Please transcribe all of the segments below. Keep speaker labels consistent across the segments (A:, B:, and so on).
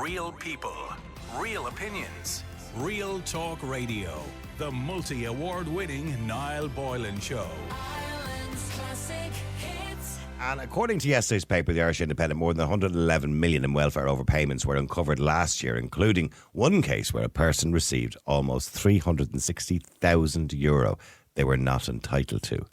A: Real people, real opinions, Real Talk Radio. The multi-award-winning Niall Boylan Show.
B: Ireland's classic hits.
C: And according to yesterday's paper, the Irish Independent, more than 111 million in welfare overpayments were uncovered last year, including one case where a person received almost €360,000 they were not entitled to. In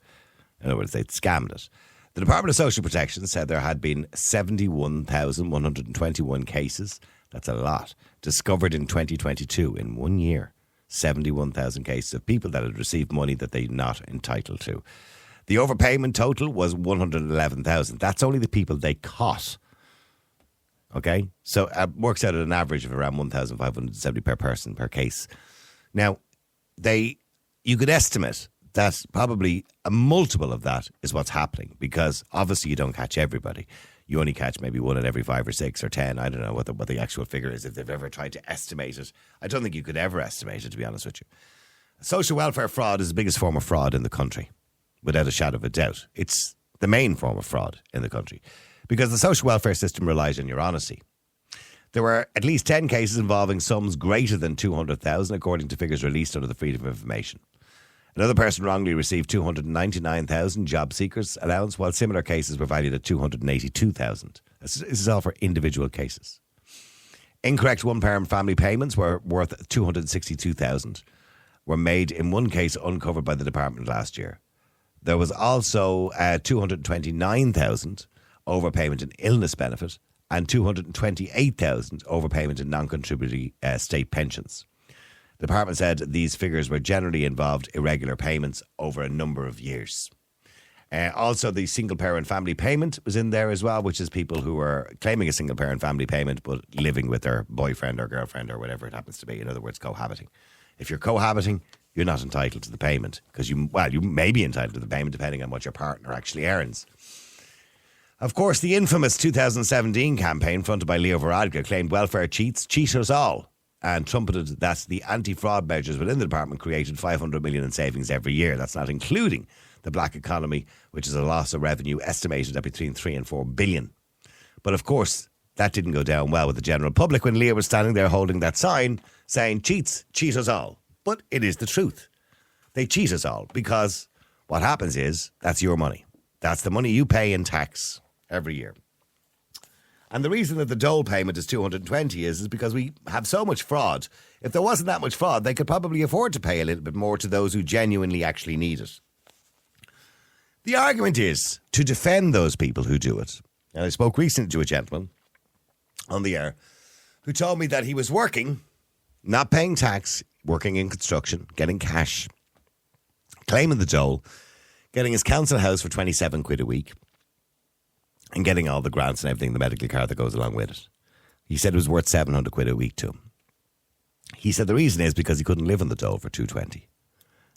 C: other words, they'd scammed it. The Department of Social Protection said there had been 71,121 cases, that's a lot, discovered in 2022 in 1 year. 71,000 cases of people that had received money that they're not entitled to. The overpayment total was 111,000. That's only the people they caught. Okay? So it works out at an average of around 1,570 per person per case. Now, you could estimate that probably a multiple of that is what's happening, because obviously you don't catch everybody. You only catch maybe one in every 5 or 6 or 10. I don't know what the actual figure is, if they've ever tried to estimate it. I don't think you could ever estimate it, to be honest with you. Social welfare fraud is the biggest form of fraud in the country, without a shadow of a doubt. It's the main form of fraud in the country, because the social welfare system relies on your honesty. There were at least 10 cases involving sums greater than 200,000, according to figures released under the Freedom of Information. Another person wrongly received 299,000 job seekers allowance, while similar cases were valued at 282,000. This is all for individual cases. Incorrect one-parent family payments were worth 262,000 were made in one case uncovered by the department last year. There was also 229,000 overpayment in illness benefit and 228,000 overpayment in non-contributory state pensions. The department said these figures were generally involved irregular payments over a number of years. Also, the single-parent family payment was in there as well, which is people who are claiming a single-parent family payment but living with their boyfriend or girlfriend or whatever it happens to be. In other words, cohabiting. If you're cohabiting, you're not entitled to the payment, because you may be entitled to the payment depending on what your partner actually earns. Of course, the infamous 2017 campaign fronted by Leo Varadkar claimed welfare cheats cheat us all, and trumpeted that the anti-fraud measures within the department created 500 million in savings every year. That's not including the black economy, which is a loss of revenue estimated at between 3 and 4 billion. But of course, that didn't go down well with the general public when Leo was standing there holding that sign saying, cheats, cheat us all. But it is the truth. They cheat us all, because what happens is that's your money. That's the money you pay in tax every year. And the reason that the dole payment is 220 is because we have so much fraud. If there wasn't that much fraud, they could probably afford to pay a little bit more to those who genuinely actually need it. The argument is to defend those people who do it. And I spoke recently to a gentleman on the air who told me that he was working, not paying tax, working in construction, getting cash, claiming the dole, getting his council house for 27 quid a week, and getting all the grants and everything, the medical card that goes along with it. He said it was worth 700 quid a week to him. He said the reason is because he couldn't live on the dole for 220.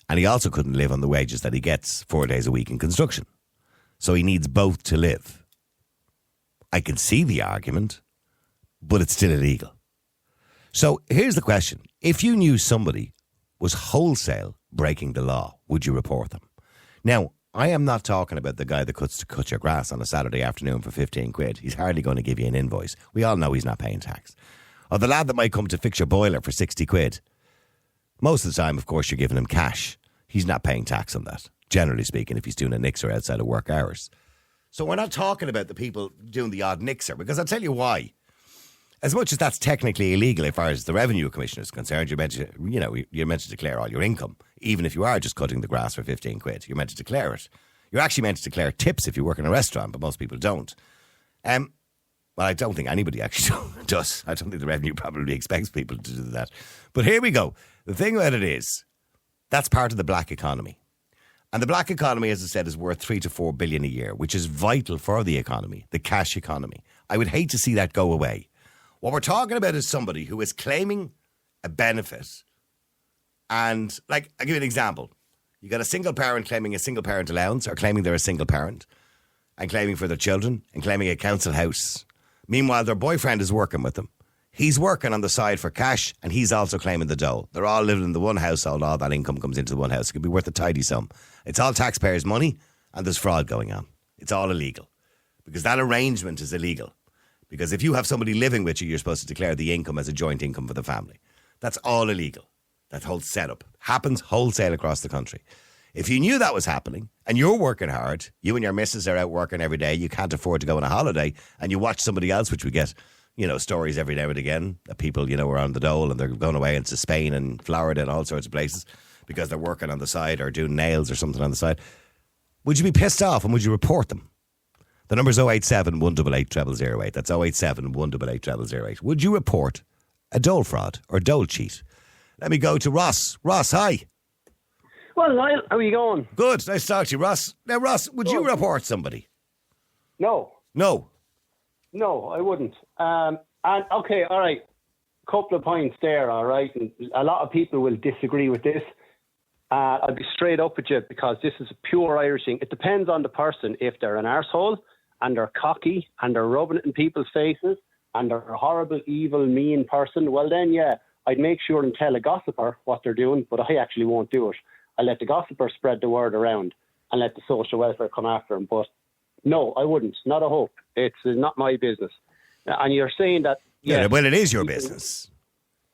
C: And he also couldn't live on the wages that he gets 4 days a week in construction. So he needs both to live. I can see the argument, but it's still illegal. So here's the question. If you knew somebody was wholesale breaking the law, would you report them? Now, I am not talking about the guy that cuts your grass on a Saturday afternoon for 15 quid. He's hardly going to give you an invoice. We all know he's not paying tax. Or the lad that might come to fix your boiler for 60 quid. Most of the time, of course, you're giving him cash. He's not paying tax on that, generally speaking, if he's doing a nixer outside of work hours. So we're not talking about the people doing the odd nixer, because I'll tell you why. As much as that's technically illegal as far as the Revenue Commissioner is concerned, you're meant to declare all your income, even if you are just cutting the grass for 15 quid. You're meant to declare it. You're actually meant to declare tips if you work in a restaurant, but most people don't. Well, I don't think anybody actually does. I don't think the Revenue probably expects people to do that. But here we go. The thing about it is, that's part of the black economy. And the black economy, as I said, is worth 3 to 4 billion a year, which is vital for the economy, the cash economy. I would hate to see that go away. What we're talking about is somebody who is claiming a benefit. And, like, I'll give you an example. You got a single parent claiming a single parent allowance, or claiming they're a single parent, and claiming for their children, and claiming a council house. Meanwhile, their boyfriend is working with them. He's working on the side for cash, and he's also claiming the dole. They're all living in the one household. All that income comes into the one house. It could be worth a tidy sum. It's all taxpayers' money, and there's fraud going on. It's all illegal, because that arrangement is illegal. Because if you have somebody living with you, you're supposed to declare the income as a joint income for the family. That's all illegal. That whole setup happens wholesale across the country. If you knew that was happening and you're working hard, you and your missus are out working every day, you can't afford to go on a holiday, and you watch somebody else, which we get, stories every now and again that people, are on the dole and they're going away into Spain and Florida and all sorts of places because they're working on the side or doing nails or something on the side. Would you be pissed off and would you report them? The number's 087 188 0008. That's 087 188 0008. Would you report a dole fraud or dole cheat? Let me go to Ross. Ross, hi.
D: Well, Niall, how are you going?
C: Good. Nice to talk to you, Ross. Now, Ross, would you report somebody?
D: No.
C: No.
D: No, I wouldn't. Okay, all right. Couple of points there, all right? And a lot of people will disagree with this. I'll be straight up with you because this is a pure Irish thing. It depends on the person. If they're an arsehole and they're cocky and they're rubbing it in people's faces and they're a horrible, evil, mean person, well then, yeah, I'd make sure and tell a gossiper what they're doing, but I actually won't do it. I let the gossiper spread the word around and let the social welfare come after them. But no, I wouldn't. Not a hope. It's not my business. And you're saying that...
C: Yeah, well, it is your business.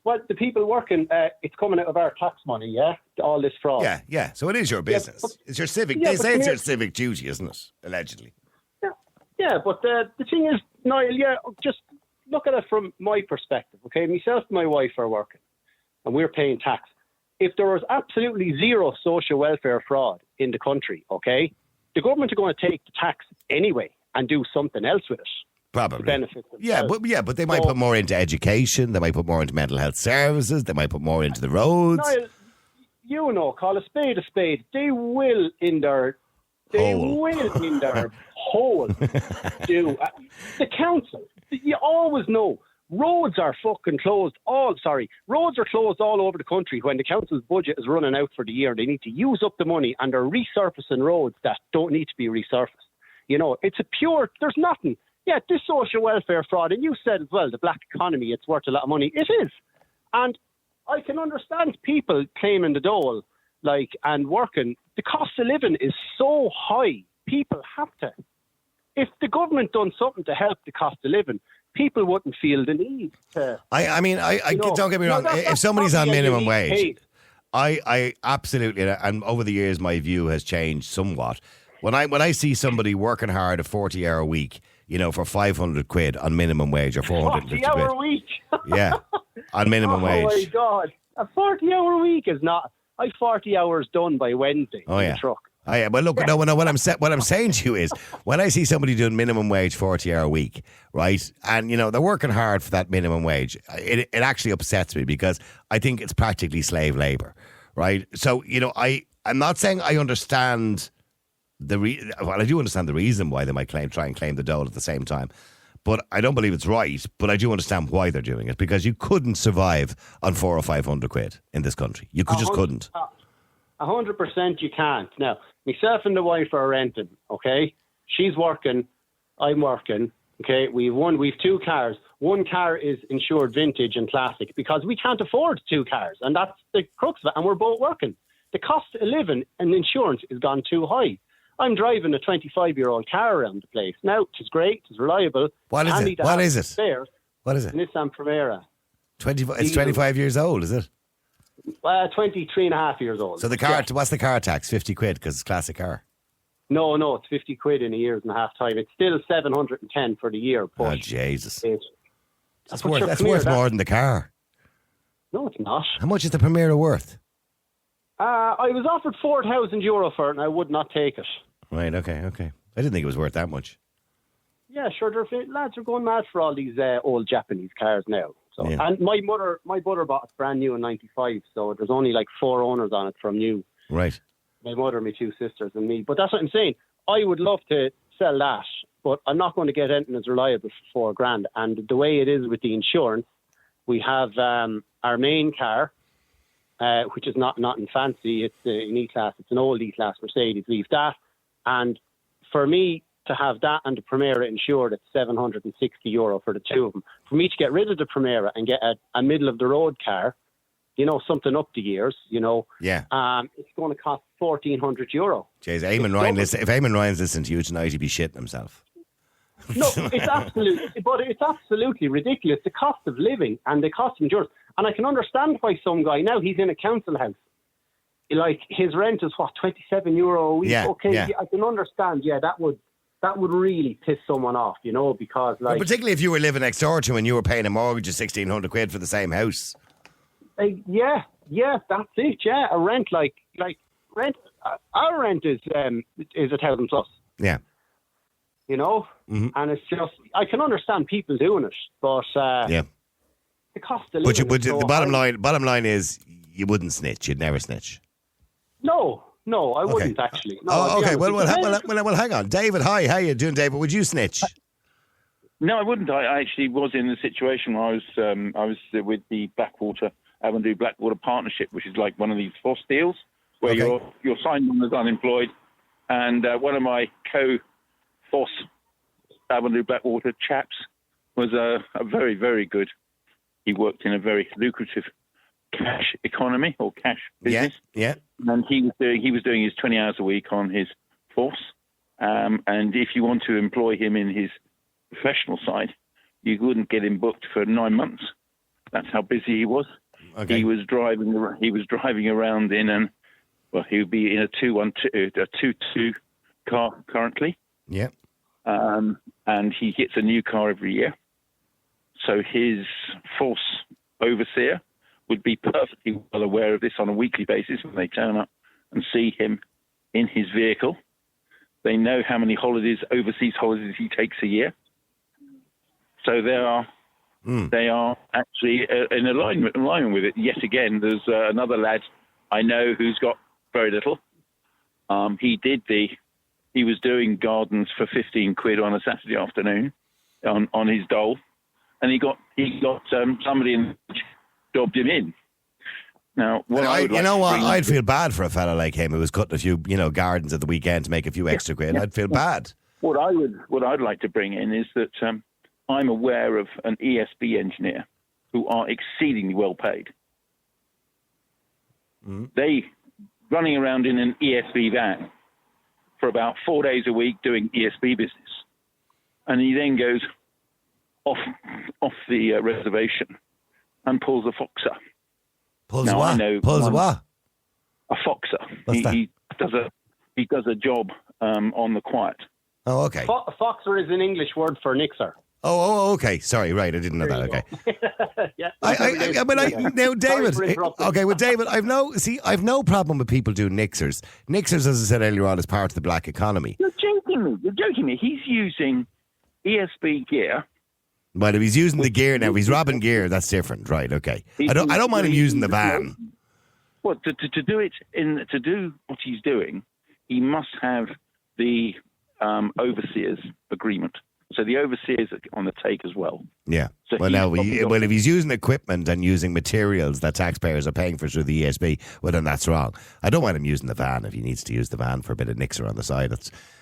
D: Well, the people working, it's coming out of our tax money, yeah? All this fraud.
C: Yeah. So it is your business. It's your civic...
D: Yeah,
C: they say it's your civic duty, isn't it? Allegedly.
D: Yeah, but the thing is, Niall, just look at it from my perspective, okay? Myself and my wife are working and we're paying tax. If there was absolutely zero social welfare fraud in the country, okay, the government are going to take the tax anyway and do something else with it.
C: Probably.
D: Benefit
C: but they might put more into education. They might put more into mental health services. They might put more into the roads.
D: Niall, call a spade a spade. They will in their hole do. The council, you always know, roads are fucking closed. Roads are closed all over the country when the council's budget is running out for the year. They need to use up the money and they're resurfacing roads that don't need to be resurfaced. It's there's nothing. Yeah, this social welfare fraud, and you said as well, the black economy, it's worth a lot of money. It is. And I can understand people claiming the dole, and working. The cost of living is so high, people have to. If the government done something to help the cost of living, people wouldn't feel the need to...
C: Don't get me wrong, if somebody's on minimum wage, I absolutely, and over the years my view has changed somewhat. When I see somebody working hard a 40-hour week, for 500 quid on minimum wage or 450 quid.
D: 40-hour week?
C: Yeah, on minimum wage.
D: Oh my God. A 40-hour week is not... I 40 hours done by Wednesday in the truck.
C: Oh yeah, well look, no, what I'm saying to you is, when I see somebody doing minimum wage 40-hour week, right, and they're working hard for that minimum wage, it actually upsets me because I think it's practically slave labour, right? So I'm not saying I understand I do understand the reason why they might try and claim the dole at the same time. But I don't believe it's right, but I do understand why they're doing it, because you couldn't survive on 400 or 500 quid in this country. You just couldn't.
D: 100% you can't. Now, myself and the wife are renting, okay? She's working, I'm working, okay? We've two cars. One car is insured vintage and classic because we can't afford two cars, and that's the crux of it, and we're both working. The cost of living and insurance has gone too high. I'm driving a 25-year-old car around the place. Now, it's great, it's reliable.
C: What is it? What is it? What is it?
D: Nissan Primera.
C: It's 25 years old, is it?
D: 23 and a half years old.
C: So the car, what's the car tax? 50 quid because it's a classic car?
D: No, it's 50 quid in a year and a half time. It's still 710 for the year.
C: Oh, Jesus. That's
D: worth
C: more than the car.
D: No, it's not.
C: How much is the Primera worth?
D: I was offered €4,000 for it and I would not take it.
C: Right, okay. I didn't think it was worth that much.
D: Yeah, sure. Lads are going mad for all these old Japanese cars now. So,
C: yeah.
D: And my mother bought it brand new in '95, so there's only 4 owners on it from new.
C: Right.
D: My mother, my 2 sisters, and me. But that's what I'm saying. I would love to sell that, but I'm not going to get anything as reliable for $4,000. And the way it is with the insurance, we have our main car, which is not in fancy. It's an E-Class. It's an old E-Class Mercedes. We've that. And for me to have that and the Primera insured, it's €760 for the two of them. For me to get rid of the Primera and get a middle-of-the-road car, something up the years,
C: yeah,
D: it's going to cost €1,400.
C: Jeez, if Eamon Ryan's listening to you tonight, he'd be shitting himself.
D: No, it's absolutely ridiculous. The cost of living and the cost of insurance. And I can understand why some guy, now he's in a council house, like his rent is what, €27 a week?
C: Yeah,
D: okay,
C: yeah.
D: I can understand, that would really piss someone off, because
C: Well,
D: like...
C: particularly if you were living next door to him and you were paying a mortgage of £1,600 for the same house.
D: Yeah, that's it, yeah. A rent like rent, our rent is 1,000 plus.
C: Yeah.
D: And it's just, I can understand people doing it, but
C: Yeah.
D: the cost of living.
C: But
D: is so
C: the
D: high.
C: bottom line is you wouldn't snitch. You'd never snitch.
D: No, I wouldn't actually. No,
C: Oh,
D: I'll be
C: okay.
D: honest with you.
C: Well, hang on. David, hi. How you doing, David? Would you snitch?
E: No, I wouldn't. I actually was in the situation where I was with the Blackwater Partnership, which is like one of these FOSS deals where
C: Okay.
E: you're signed on as unemployed, and one of my co-FOSS Avondale Blackwater chaps was a very, very good. He worked in a very lucrative cash economy or cash business.
C: Yeah.
E: And he was doing his 20 hours a week on his force. And if you want to employ him in his professional side, you wouldn't get him booked for 9 months. That's how busy he was.
C: Okay.
E: He was driving around he would be in a 2-2 car currently.
C: Yeah.
E: And he gets a new car every year. So his force overseer would be perfectly well aware of this on a weekly basis when they turn up and see him in his vehicle. They know how many overseas holidays he takes a year. So they are actually in alignment with it. Yet again, there's another lad I know who's got very little. He was doing gardens for £15 on a Saturday afternoon on his dole, and he got somebody in jobbed him in. Now,
C: I'd feel bad for a fella like him who was cutting a few, gardens at the weekend to make a few extra quid. I'd feel bad.
E: What I'd like to bring in is that I'm aware of an ESB engineer who are exceedingly well paid. They running around in an ESB van for about 4 days a week doing ESB business, and he then goes off the reservation and pulls a foxer.
C: Pulls a what?
E: A foxer.
C: What's that?
E: He does a job on the quiet.
C: Oh, okay.
D: Foxer is an English word for nixer.
C: Oh, okay. Sorry, right. I didn't know that. Okay.
D: Yeah.
C: Now, David.
D: Sorry for interrupting.
C: Okay, well, David, I've no problem with people doing nixers. Nixers, as I said earlier on, is part of the black economy.
E: You're joking me. He's using ESB gear.
C: Well, if he's using the gear now, if he's robbing gear, that's different, right? Okay. I don't mind him using the van.
E: Well, to do what he's doing, he must have the overseer's agreement. So the overseer's on the take as well.
C: Yeah.
E: So
C: if he's using equipment and using materials that taxpayers are paying for through the ESB, well, then that's wrong. I don't want him using the van if he needs to use the van for a bit of nixer on the side.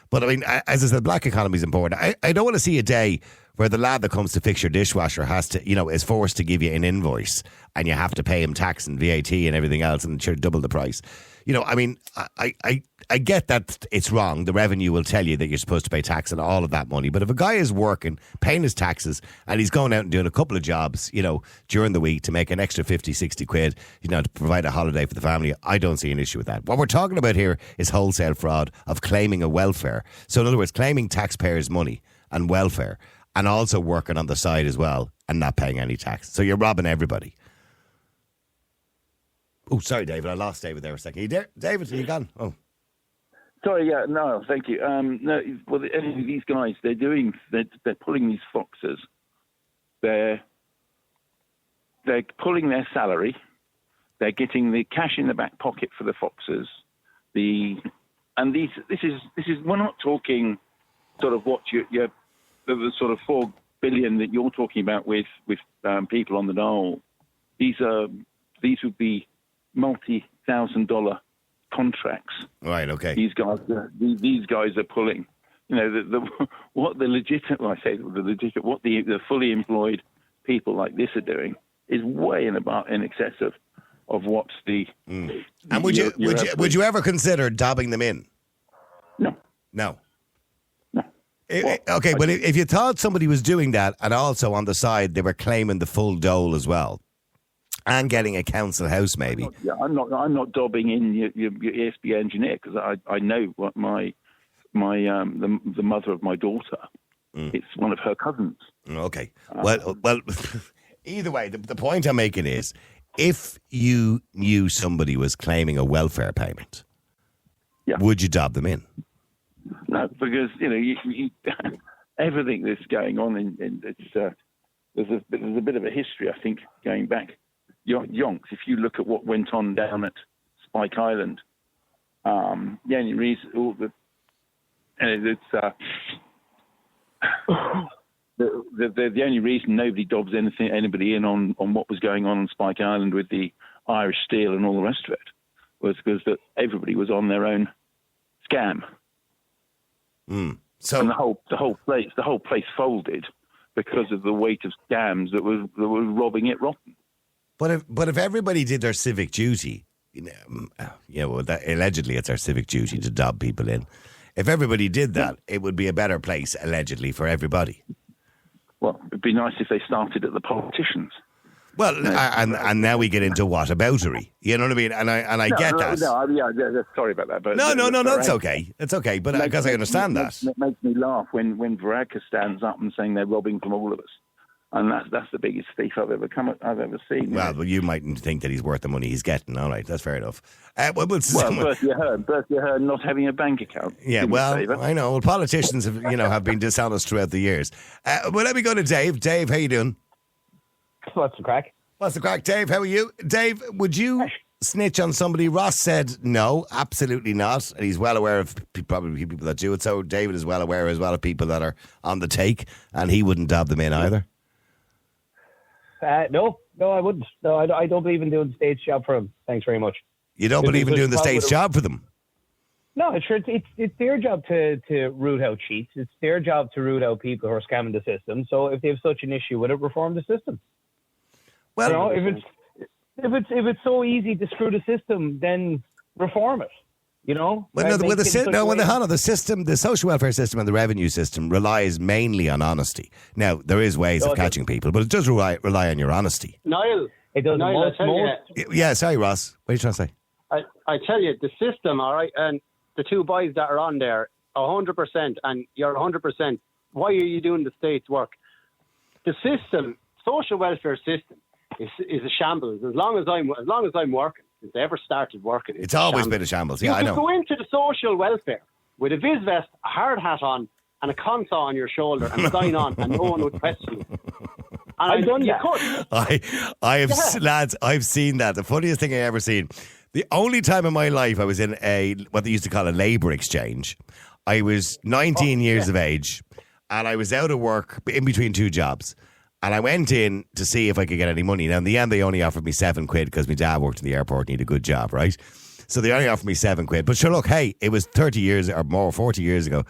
C: But I mean, as I said, black economy is important. I don't want to see a day where the lad that comes to fix your dishwasher has to, is forced to give you an invoice and you have to pay him tax and VAT and everything else and sure double the price. I mean, I get that it's wrong. The revenue will tell you that you're supposed to pay tax on all of that money. But if a guy is working, paying his taxes, and he's going out and doing a couple of jobs, during the week to make an extra 50, 60 quid, to provide a holiday for the family, I don't see an issue with that. What we're talking about here is wholesale fraud of claiming a welfare. So in other words, claiming taxpayers' money and welfare and also working on the side as well and not paying any tax. So you're robbing everybody. Oh, sorry, David. I lost David there a second. You there? David, are you gone? Oh.
E: Sorry, yeah, no, thank you. No, well, these guys, they're pulling these foxes. They're pulling their salary. They're getting the cash in the back pocket for the foxes. This is we're not talking sort of what the sort of 4 billion that you're talking about with people on the dole. These would be multi-$1,000 contracts.
C: Right. Okay.
E: These guys are pulling. What the fully employed people like this are doing is way in excess of what's the.
C: And would you ever consider dobbing them in?
E: No.
C: No. Okay, but if you thought somebody was doing that and also on the side they were claiming the full dole as well and getting a council house maybe.
E: I'm not dobbing in your ESB engineer because I know what the mother of my daughter. It's one of her cousins.
C: Okay. Well, either way, the point I'm making is if you knew somebody was claiming a welfare payment, would you dob them in?
E: No, because you everything that's going on there's a bit of a history, I think, going back yonks. If you look at what went on down at Spike Island, the only reason the only reason nobody dobs anybody in on what was going on Spike Island with the Irish steel and all the rest of it was because that everybody was on their own scam.
C: So
E: and the whole place folded because of the weight of scams that were robbing it rotten.
C: But if everybody did their civic duty, allegedly it's our civic duty to dob people in. If everybody did that, it would be a better place, allegedly, for everybody.
E: Well, it'd be nice if they started at the politicians.
C: Well, and now we get into whataboutery. You know what I mean? And I get that.
E: Sorry about that. But
C: no, it's okay. It's okay, but because I understand that.
E: It makes me laugh when Varadkar stands up and saying they're robbing from all of us. And that's the biggest thief I've ever seen.
C: Well, you mightn't think that he's worth the money he's getting. All right, that's fair enough.
E: Bertie Ahern not having a bank account.
C: Yeah, well, I know. Well, politicians have been dishonest throughout the years. Well, let me go to Dave. Dave, how you doing?
F: What's the crack?
C: What's the crack, Dave? How are you? Dave, would you snitch on somebody? Ross said no, absolutely not. And he's well aware of probably people that do it. So David is well aware as well of people that are on the take, and he wouldn't dob them in either.
F: No, I wouldn't. No, I don't believe in doing the state's job for them. Thanks very much.
C: You don't believe in doing the state's job for them?
F: No, it's their job to root out cheats. It's their job to root out people who are scamming the system. So if they have such an issue with it, reform the system. Well, if it's so easy to screw the system, then reform it. Well, the system, the social welfare system and the revenue system relies mainly on honesty. Now, there is ways of catching people, but it does rely on your honesty.
D: Niall,
F: it does.
C: Yeah, sorry, Ross. What are you trying to say?
D: I tell you, the system, all right, and the two boys that are on there, 100%, and you're 100%. Why are you doing the state's work? The system, social welfare system, is a shambles. As long as I'm working, since I ever started working,
C: it's always been a shambles. Yeah, I know.
D: You can go into the social welfare with a viz vest, a hard hat on, and a console on your shoulder, and sign on, and no one would question you. And I've done that.
C: I have, lads. I've seen that. The funniest thing I ever seen. The only time in my life I was in what they used to call a labour exchange. I was 19 years of age, and I was out of work in between two jobs. And I went in to see if I could get any money. Now, in the end, they only offered me £7 because my dad worked in the airport and he had a good job, right? So they only offered me £7. But sure, look, hey, it was 30 years or more, 40 years ago.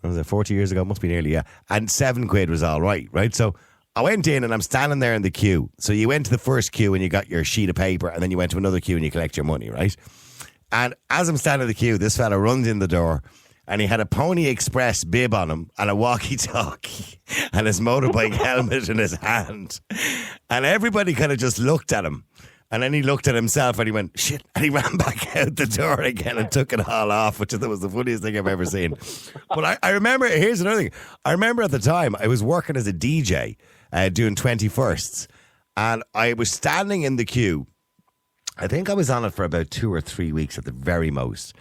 C: Was it 40 years ago? It must be nearly, yeah. And £7 was all right? So I went in and I'm standing there in the queue. So you went to the first queue and you got your sheet of paper, and then you went to another queue and you collect your money, right? And as I'm standing in the queue, this fella runs in the door. And he had a Pony Express bib on him and a walkie-talkie and his motorbike helmet in his hand. And everybody kind of just looked at him. And then he looked at himself and he went, shit. And he ran back out the door again and took it all off, which I thought was the funniest thing I've ever seen. But I remember, here's another thing. I remember at the time I was working as a DJ doing 21st. And I was standing in the queue. I think I was on it for about 2 or 3 weeks at the very most.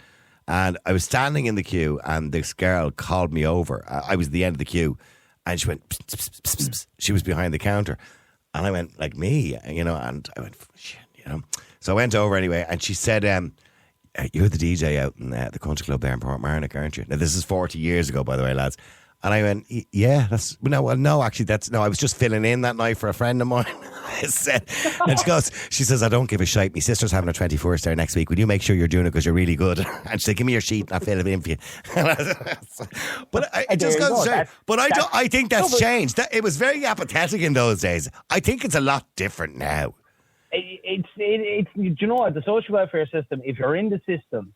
C: And I was standing in the queue and this girl called me over. I was at the end of the queue and she went, pss, pss, pss, pss, pss. She was behind the counter. And I went, like me, and I went, shit, So I went over anyway and she said, you're the DJ out in the country club there in Portmarnock, aren't you? Now, this is 40 years ago, by the way, lads. And I went, yeah, I was just filling in that night for a friend of mine. I said, and she says, I don't give a shite. My sister's having her 21st there next week. Will you make sure you're doing it because you're really good? And she said, give me your sheet and I'll fill it in for you. But it just goes to say, but I think that's changed. It was very apathetic in those days. I think it's a lot different now.
F: It's do you know what? The social welfare system, if you're in the system,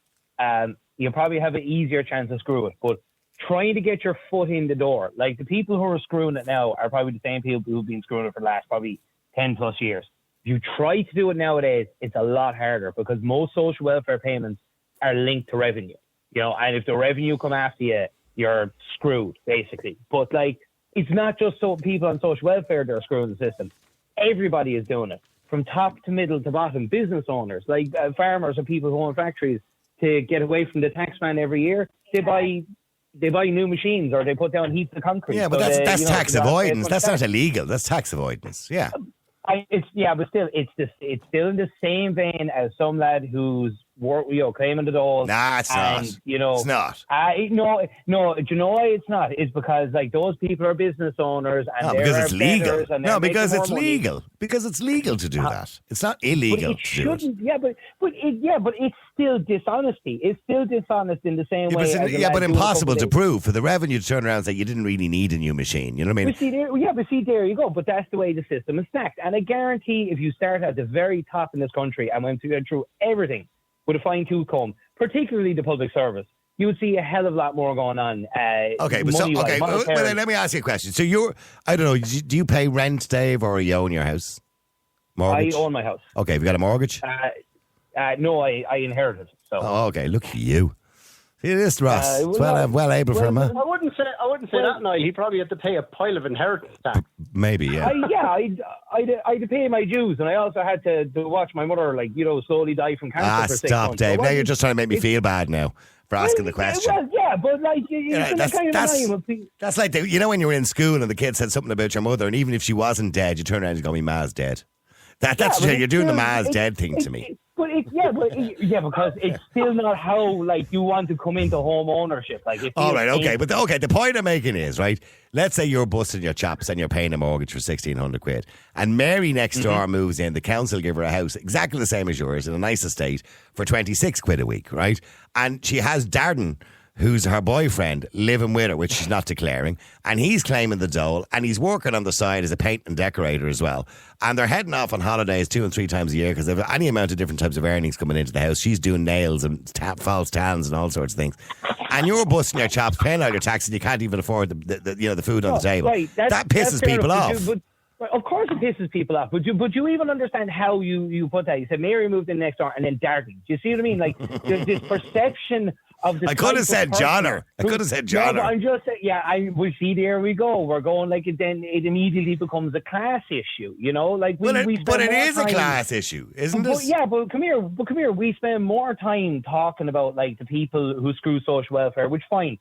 F: you probably have an easier chance to screw it. But trying to get your foot in the door. Like, the people who are screwing it now are probably the same people who've been screwing it for the last probably 10 plus years. If you try to do it nowadays, it's a lot harder because most social welfare payments are linked to revenue, and if the revenue come after you, you're screwed, basically. But, like, it's not just so people on social welfare that are screwing the system. Everybody is doing it, from top to middle to bottom. Business owners, like farmers or people who own factories, to get away from the tax man every year, they buy new machines or they put down heaps of concrete.
C: Yeah, but that's tax avoidance. That's not illegal. That's tax avoidance. Yeah.
F: But still, it's still in the same vein as some lad who's claiming the dole.
C: Nah, it's not. It's not.
F: No. Do you know why it's not? It's because like those people are business owners and
C: because it's legal.
F: No,
C: because it's legal. Because it's legal to do that. It's not illegal to do it.
F: Yeah, but it's still dishonesty. It's still dishonest in the same way.
C: But impossible to prove for the revenue to turn around and say you didn't really need a new machine. You know what I mean?
F: But see, there you go. But that's the way the system is stacked. And I guarantee if you start at the very top in this country and went through everything with a fine-tooth comb, particularly the public service, you would see a hell of a lot more going on.
C: Let me ask you a question. So I don't know, do you pay rent, Dave, or you own your house? Mortgage?
F: I own my house.
C: Okay, have you got a mortgage?
F: No, I inherited. So.
C: Oh, okay, look at you. See this, Ross. It's well able for him.
D: I wouldn't say that, Niall. He probably had to pay a pile of inheritance tax.
C: Maybe, yeah.
F: I had to pay my dues, and I also had to watch my mother, slowly die from cancer for 6 months.
C: Stop, Dave. So now you're just trying to make me feel bad now for asking the question.
F: Well, yeah, but
C: that's like when you were in school and the kid said something about your mother, and even if she wasn't dead, you turn around and go, "My ma's dead." You're doing the ma's dead thing to me.
F: Because it's still not how you want to come into home ownership.
C: All right, okay, but the point I'm making is, right, let's say you're busting your chops and you're paying a mortgage for 1,600 quid, and Mary next door moves in. The council give her a house exactly the same as yours in a nice estate for 26 quid a week, right? And she has Darden, who's her boyfriend, living with her, which she's not declaring, and he's claiming the dole, and he's working on the side as a paint and decorator as well. And they're heading off on holidays 2 and 3 times a year because they've any amount of different types of earnings coming into the house. She's doing nails and false tans and all sorts of things. And you're busting your chops, paying all your tax, and you can't even afford the food on the table.
F: Right,
C: that pisses people off.
F: Of course it pisses people off, but you even understand how you put that. You said Mary moved in next door and then Darden. Do you see what I mean? There's this perception of the.
C: I could have said Johnner.
F: No, I'm just saying, we see, there we go. We're going then it immediately becomes a class issue,
C: but it is a class issue, isn't it?
F: Yeah, but come here. We spend more time talking about the people who screw social welfare, which fine.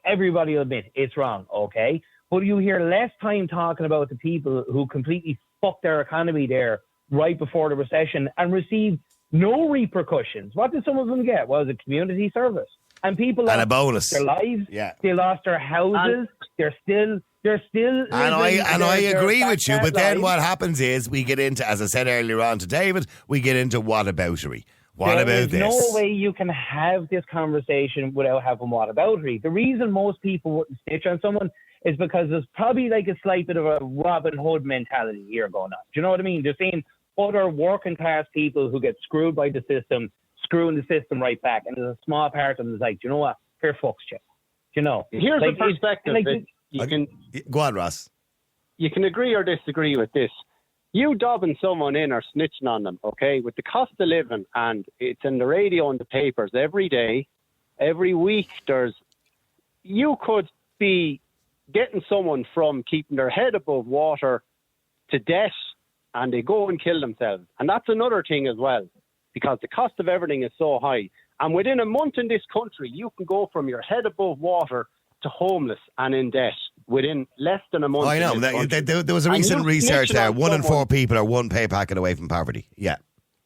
F: Everybody will admit it's wrong, okay? But you hear less time talking about the people who completely fucked their economy there right before the recession and received no repercussions. What did some of them get? Was a community service. And people lost
C: a bonus.
F: Their lives. Yeah. They lost their houses. They're still And
C: I agree with you, but then what happens is we get into, as I said earlier on to David, we get into whataboutery. What about this?
F: There's no way you can have this conversation without having whataboutery. The reason most people wouldn't stitch on someone is because there's probably a slight bit of a Robin Hood mentality here going on. Do you know what I mean? They're seeing other working class people who get screwed by the system, screwing the system right back. And there's a small part of them that's you know what? Fair fucks, Chip. You know?
D: Here's a perspective.
C: Go on, Ross.
D: You can agree or disagree with this. You dobbing someone in or snitching on them, okay, with the cost of living, and it's in the radio and the papers every day, every week, you could be getting someone from keeping their head above water to death, and they go and kill themselves. And that's another thing as well, because the cost of everything is so high. And within a month in this country, you can go from your head above water to homeless and in debt within less than a month.
C: I know. There was a recent research there. 1 in 4 people are one pay packet away from poverty. Yeah.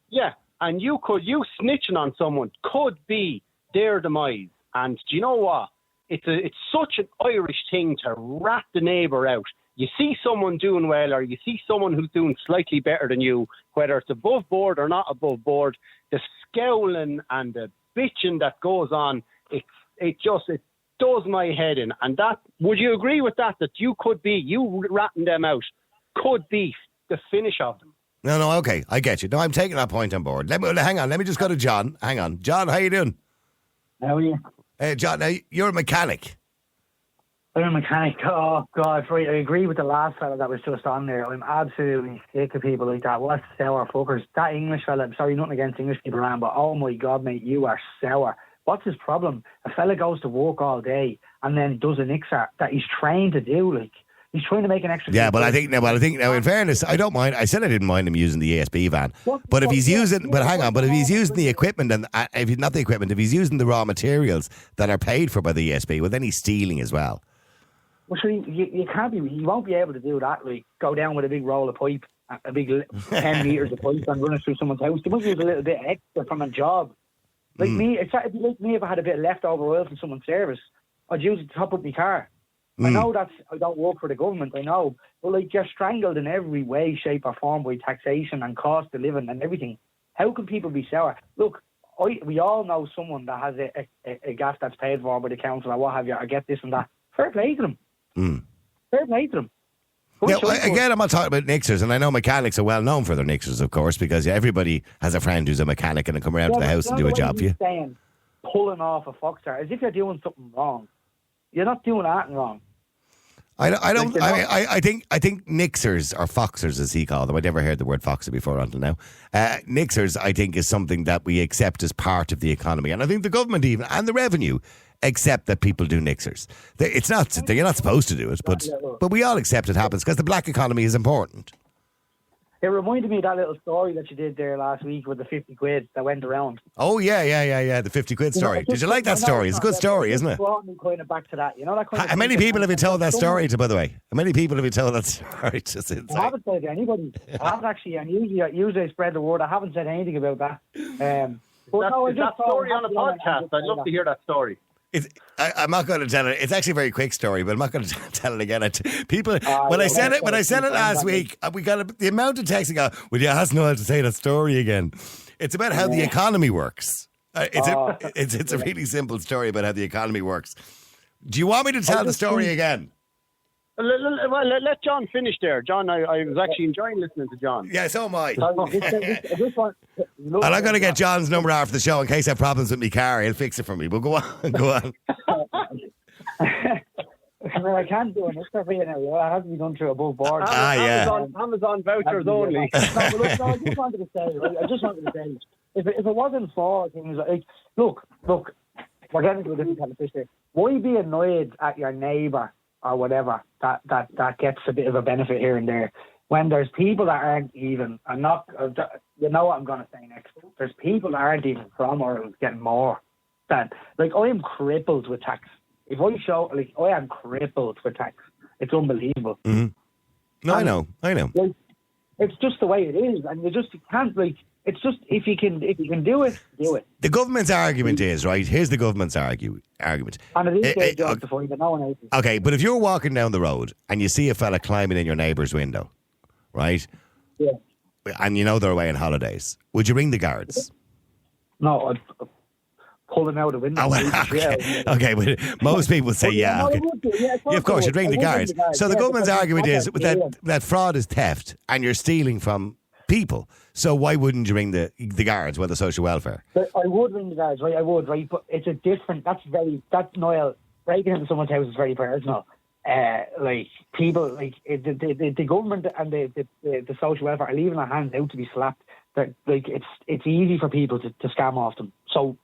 D: Yeah. And you snitching on someone could be their demise. And do you know what? It's such an Irish thing to rat the neighbour out. You see someone doing well, or you see someone who's doing slightly better than you, whether it's above board or not above board, the scowling and the bitching that goes on, it does my head in. And that, would you agree with that you ratting them out could be the finish of them?
C: No, okay, I get you. No, I'm taking that point on board. Hang on, let me just go to John. Hang on. John, how you doing?
G: How are you?
C: John, now you're a mechanic.
G: I'm a mechanic. Oh, God. Right. I agree with the last fella that was just on there. I'm absolutely sick of people like that. What sour fuckers. That English fella, I'm sorry, nothing against English people around, but oh my God, mate, you are sour. What's his problem? A fella goes to work all day and then does an IXAR that he's trained to do. Like, he's trying to make an extra.
C: Yeah, but I think now, in fairness, I don't mind. I said I didn't mind him using the ESB van, but if he's using, but hang on, but if he's using the equipment and if he's not the equipment, if he's using the raw materials that are paid for by the ESB, well, then he's stealing as well.
G: Well, sure, you can't be. You won't be able to do that. Like, go down with a big roll of pipe, a big 10 meters of pipe, and run it through someone's house. You might use a little bit extra from a job. Like me, it'd be like me if I had a bit of leftover oil from someone's service. I'd use it to top up my car. I know I don't work for the government, I know, but like you're strangled in every way, shape or form by taxation and cost of living and everything. How can people be sour? Look, we all know someone that has a gas that's paid for by the council or what have you, or get this and that. Fair play to them. Fair play to them.
C: Yeah, again, I'm not talking about Nixers, and I know mechanics are well known for their Nixers, of course, because everybody has a friend who's a mechanic and can come around to the house and do a job for you.
G: Saying, pulling off a Foxstar, as if you're doing something wrong. You're not doing anything wrong.
C: I think Nixers or Foxers, as he called them. I'd never heard the word Foxer before until now. Nixers, I think, is something that we accept as part of the economy, and I think the government even and the revenue accept that people do Nixers. It's not you're not supposed to do it, but we all accept it happens because the black economy is important.
G: It reminded me of that little story that you did there last week with the 50 quid that went around.
C: Oh, yeah, the 50 quid story. Did you like that story? It's a good story, isn't it?
G: Brought me kind of back to that. You know, that kind of
C: how many people have you told that story to, by the way? How many people have you told that story to since?
G: I haven't told anybody. I haven't actually, and usually I spread the word. I haven't said anything about that.
D: But no, that story on a podcast. I'd love to hear that story.
C: I'm not going to tell it. It's actually a very quick story, but I'm not going to tell it again. When I said it last week, we got the amount of texting. Well, you asked Noel to say that story again. It's about how the economy works. It's a really simple story about how the economy works. Do you want me to tell the story again?
D: Let John finish there. John, I was actually enjoying listening to John.
C: Yeah, so am I. And I'm going to get John's number after the show in case I have problems with my car. He'll fix it for me. But go on. Go on.
G: I can't do an extra for you now. I have to be done through above board.
D: Amazon vouchers only.
G: I just wanted to say, if it wasn't for things like, look, we're getting to a different kind of fish here. Why be annoyed at your neighbour or whatever that gets a bit of a benefit here and there when there's people that aren't even, you know what I'm going to say next, there's people that aren't even from or getting more than, like, I am crippled with tax. If I show, like, I am crippled with tax. It's unbelievable.
C: Mm-hmm. No, and I know.
G: Like, it's just the way it is, and you can't, like, it's just, if you can do it, do it.
C: The government's argument is, right, here's the government's argument.
G: And it is their job to find it, no one else.
C: Okay, but if you're walking down the road and you see a fella climbing in your neighbour's window, right?
G: Yeah.
C: And you know they're away on holidays, would you ring the guards?
G: No, I'd pull them out of the window.
C: Oh, well, okay, but most people say okay. Of course, you'd ring the guards. So the government's argument is that fraud is theft and you're stealing from people. So why wouldn't you ring the guards with the social welfare?
G: But I would ring the guards, right? I would, right? But it's a different. That's Noel. Breaking into someone's house is very personal. Like people, like the government and the social welfare are leaving their hands out to be slapped. Like it's easy for people to scam off them. So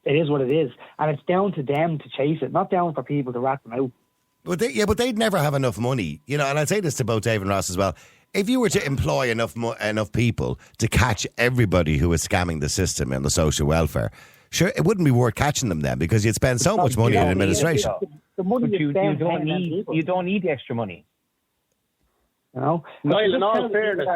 G: it is what it is, and it's down to them to chase it, not down for people to rat them out.
C: But they'd never have enough money, you know. And I'd say this to both Dave and Ross as well. If you were to employ enough people to catch everybody who is scamming the system and the social welfare, sure, it wouldn't be worth catching them then because you'd spend so much money on administration.
G: The money
F: you don't need the extra money.
G: You know?
D: Niall, in all fairness,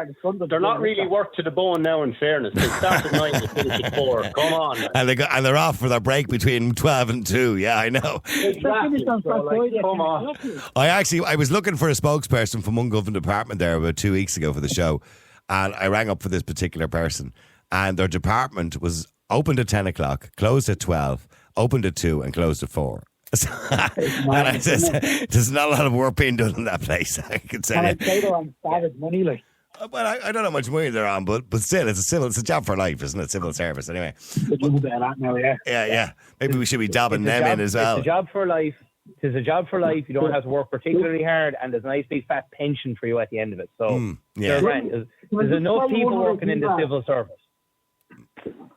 D: they're not really worked to the bone now, in fairness. They start at 9 and finish at 4. Come on.
C: And they're off for their break between 12 and 2. Yeah, I know.
D: Exactly. So, come on.
C: I was looking for a spokesperson from one government department there about 2 weeks ago for the show, and I rang up for this particular person, and their department was opened at 10 o'clock, closed at 12, opened at 2, and closed at 4. And I said, there's not a lot of work being done in that place. I can say
G: that. They're on savage money, like.
C: Well, I don't know how much money they're on, but still, it's a job for life, isn't it? Civil service, anyway.
G: It's a bit of that now, yeah.
C: Yeah. Maybe we should be dabbing them in as well.
F: It's a job for life. It's a job for life. You don't have to work particularly hard, and there's a nice big fat pension for you at the end of it. So
C: yeah.
F: there's enough people working in the civil service.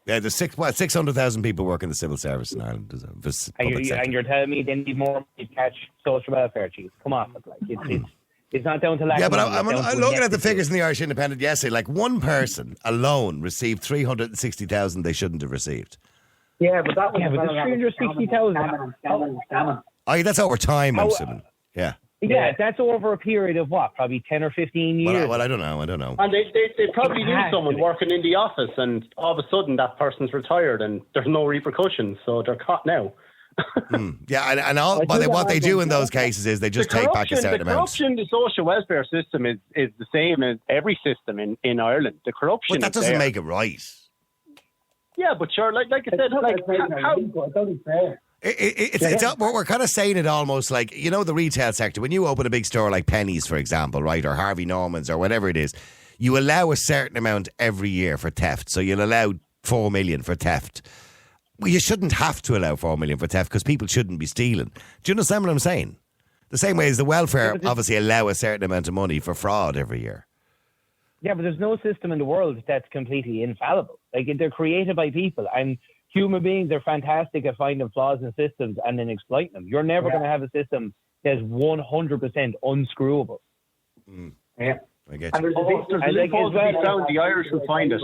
C: Yeah, there's 600,000 people working in the civil service in Ireland.
F: And you're telling me they need more to catch social welfare chiefs? Come on, it's not down to lack.
C: Yeah, but I'm looking at the figures in the Irish Independent yesterday. Like one person alone received 360,000 they shouldn't have received.
G: Yeah, but that was
F: 360,000.
C: Oh, that's over time, I'm assuming. Yeah.
F: Yeah, that's over a period of what? Probably 10 or 15 years.
C: Well, I don't know.
D: And they probably knew someone working in the office, and all of a sudden that person's retired, and there's no repercussions, so they're caught now.
C: Yeah, and what they do in those cases is they just take back a certain amount.
D: The corruption in the social welfare system is the same as every system in Ireland. The corruption.
C: But that doesn't make it right.
D: Yeah, but sure, like I said, how?
C: We're kind of saying it almost like, the retail sector. When you open a big store like Penny's, for example, right, or Harvey Norman's or whatever it is, you allow a certain amount every year for theft. So you'll allow 4 million for theft. Well, you shouldn't have to allow 4 million for theft because people shouldn't be stealing. Do you understand what I'm saying? The same way as the welfare obviously allow a certain amount of money for fraud every year.
F: Yeah, but there's no system in the world that's completely infallible. Like, they're created by people, and human beings are fantastic at finding flaws in systems and then exploiting them. You're never going to have a system that's 100% unscrewable.
G: Yeah.
C: I get
D: you. The Irish will find us.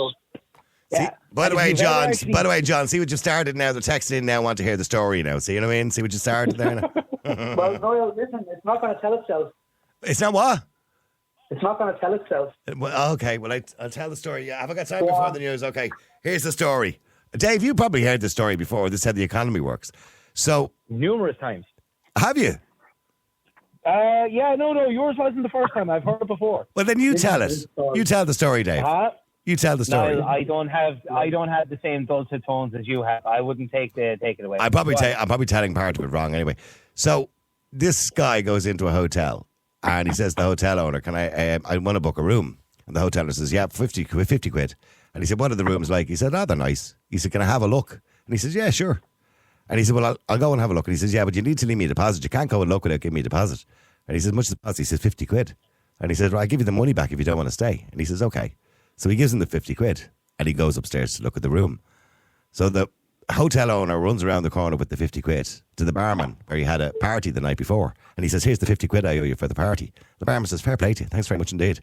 C: Yeah. By the way, John, see what you've started now. They're texting in now, want to hear the story now. See what I mean? See what you started there now?
G: Well, no, listen, it's not going to tell itself.
C: It's not what?
G: It's not going to tell itself.
C: Well, okay, I'll tell the story. Yeah, have I got time before the news? Okay, here's the story. Dave, you probably heard this story before. This is how the economy works. So
F: numerous times.
C: Have you?
F: Yeah, no, yours wasn't the first time. I've heard it before.
C: Well, then you tell it. You tell the story, Dave. You tell the story.
F: No, I don't have the same dulcet tones as you have. I wouldn't take it away.
C: I'm probably telling part of it wrong anyway. So this guy goes into a hotel and he says to the hotel owner, "Can I want to book a room?" And the hotel owner says, "Yeah, 50 quid." And he said, "What are the rooms like?" He said, "Oh, they're nice." He said, "Can I have a look?" And he says, "Yeah, sure." And he said, "Well, I'll go and have a look." And he says, "Yeah, but you need to leave me a deposit. You can't go and look without giving me a deposit." And he says, "Much deposit?" He says, 50 quid. And he says, "Well, I'll give you the money back if you don't want to stay." And he says, "Okay." So he gives him the 50 quid and he goes upstairs to look at the room. So the hotel owner runs around the corner with the 50 quid to the barman where he had a party the night before. And he says, "Here's the 50 quid I owe you for the party." The barman says, "Fair play to you. Thanks very much indeed."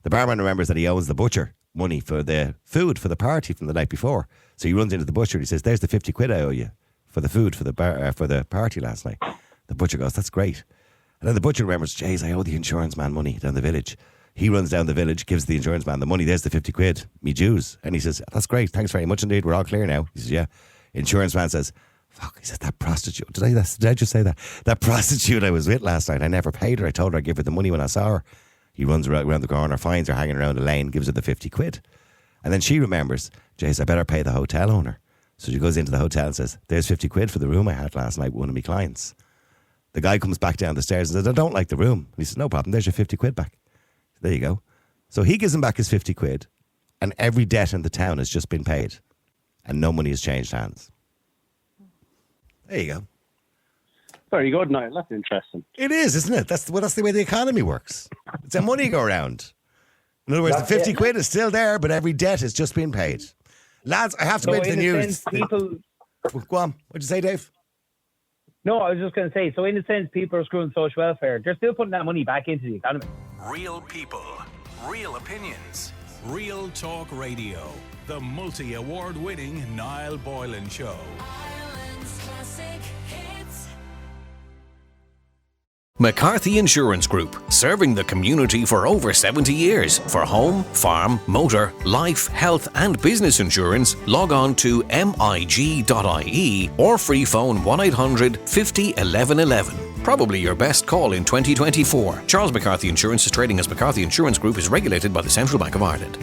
C: The barman remembers that he owes the butcher money for the food for the party from the night before. So he runs into the butcher and he says, "There's the 50 quid I owe you for the food for the party last night." The butcher goes, "That's great." And then the butcher remembers, "Jeez, I owe the insurance man money down the village." He runs down the village, gives the insurance man the money. "There's the 50 quid, me dues." And he says, "That's great. Thanks very much indeed. We're all clear now." He says, "Yeah." Insurance man says, "Fuck," he says, "that prostitute. Did I just say that? That prostitute I was with last night, I never paid her. I told her I'd give her the money when I saw her." He runs around the corner, finds her hanging around a lane, gives her the 50 quid. And then she remembers, "Jeez, I better pay the hotel owner." So she goes into the hotel and says, "There's 50 quid for the room I had last night with one of my clients." The guy comes back down the stairs and says, "I don't like the room." And he says, "No problem, there's your 50 quid back." There you go. So he gives him back his 50 quid and every debt in the town has just been paid and no money has changed hands. There you go.
D: Very good, Niall. That's interesting.
C: It is, isn't it? That's the way the economy works. It's a money go round. In other words, the 50 quid is still there, but every debt has just been paid. Lads, I have to go into the news. Go on. What'd you say, Dave?
F: No, I was just going to say, so in a sense, people are screwing social welfare. They're still putting that money back into the economy.
A: Real people, real opinions, real talk radio. The multi-award winning Niall Boylan Show.
B: Ireland's classic hits.
H: McCarthy Insurance Group, serving the community for over 70 years. For home, farm, motor, life, health and business insurance, log on to mig.ie or free phone 1800 50 11 11. Probably your best call in 2024. Charles McCarthy Insurance is trading as McCarthy Insurance Group, is regulated by the Central Bank of Ireland.